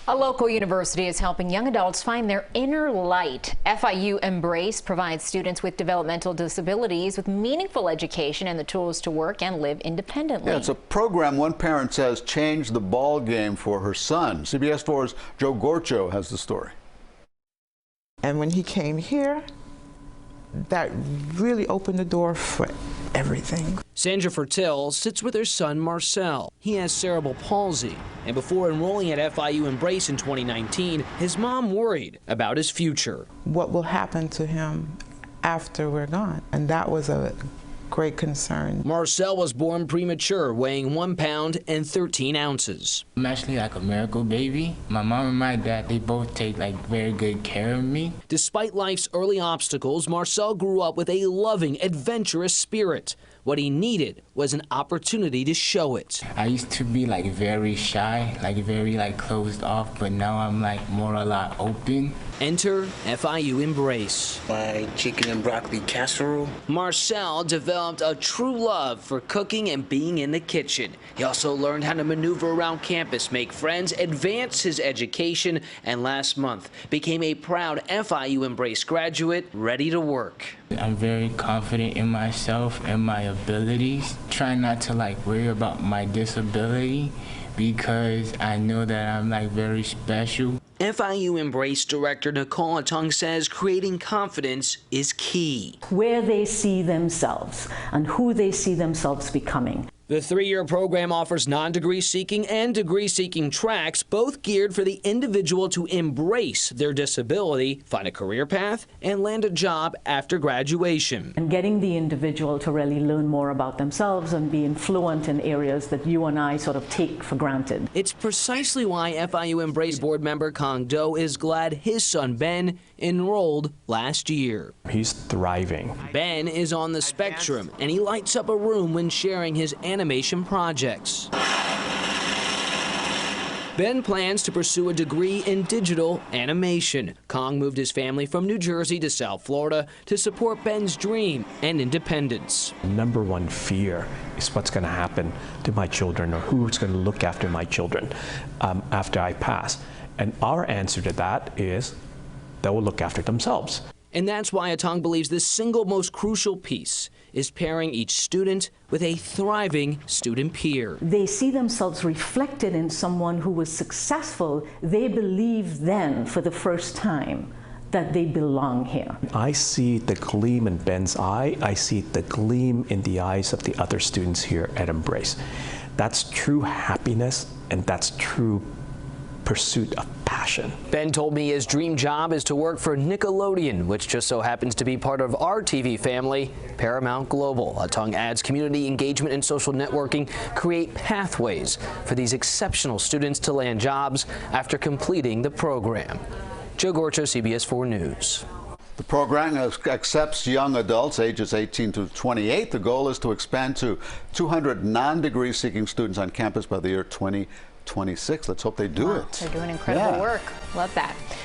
A local university is helping young adults find their inner light. FIU Embrace provides students with developmental disabilities with meaningful education and the tools to work and live independently. Yeah, it's a program one parent says changed the ball game for her son. CBS 4's Joe Gorcho has the story. And when he came here, that really opened the door for everything. Sandra Fertil sits with her son Marcel. He has cerebral palsy, and before enrolling at FIU Embrace in 2019, his mom worried about his future. What will happen to him after we're gone? And that was a great concern. Marcel was born premature, weighing 1 pound and 13 ounces. I'm actually like a miracle baby. My mom and my dad, they both take very good care of me. Despite life's early obstacles, Marcel grew up with a loving, adventurous spirit. What he needed was an opportunity to show it. I used to be very shy, very closed off, but now I'm more a lot open. Enter FIU Embrace. My chicken and broccoli casserole. Marcel developed a true love for cooking and being in the kitchen. He also learned how to maneuver around campus, make friends, advance his education, and last month became a proud FIU Embrace graduate ready to work. I'm very confident in myself and my abilities. Try not to worry about my disability because I know that I'm very special. FIU Embrace Director Nicole Atung says creating confidence is key. Where they see themselves and who they see themselves becoming. The 3-year program offers non-degree seeking and degree seeking tracks, both geared for the individual to embrace their disability, find a career path, and land a job after graduation. And getting the individual to really learn more about themselves and be fluent in areas that you and I sort of take for granted. It's precisely why FIU Embrace board member Kong Do is glad his son Ben enrolled last year. He's thriving. Ben is on the spectrum, and he lights up a room when sharing his animation projects. Ben plans to pursue a degree in digital animation. Kong moved his family from New Jersey to South Florida to support Ben's dream and independence. Number one fear is what's going to happen to my children, or who's going to look after my children after I pass. And our answer to that is they will look after themselves. And that's why Atung believes the single most crucial piece is pairing each student with a thriving student peer. They see themselves reflected in someone who was successful. They believe then, for the first time, that they belong here. I see the gleam in Ben's eye. I see the gleam in the eyes of the other students here at Embrace. That's true happiness, and that's true pursuit of passion. Ben told me his dream job is to work for Nickelodeon, which just so happens to be part of our TV family, Paramount Global. Atung adds community engagement and social networking create pathways for these exceptional students to land jobs after completing the program. Joe Gorcho, CBS 4 News. The program accepts young adults ages 18 to 28. The goal is to expand to 200 non-degree seeking students on campus by the year 2026. Let's hope they do it. They're doing incredible work. Love that.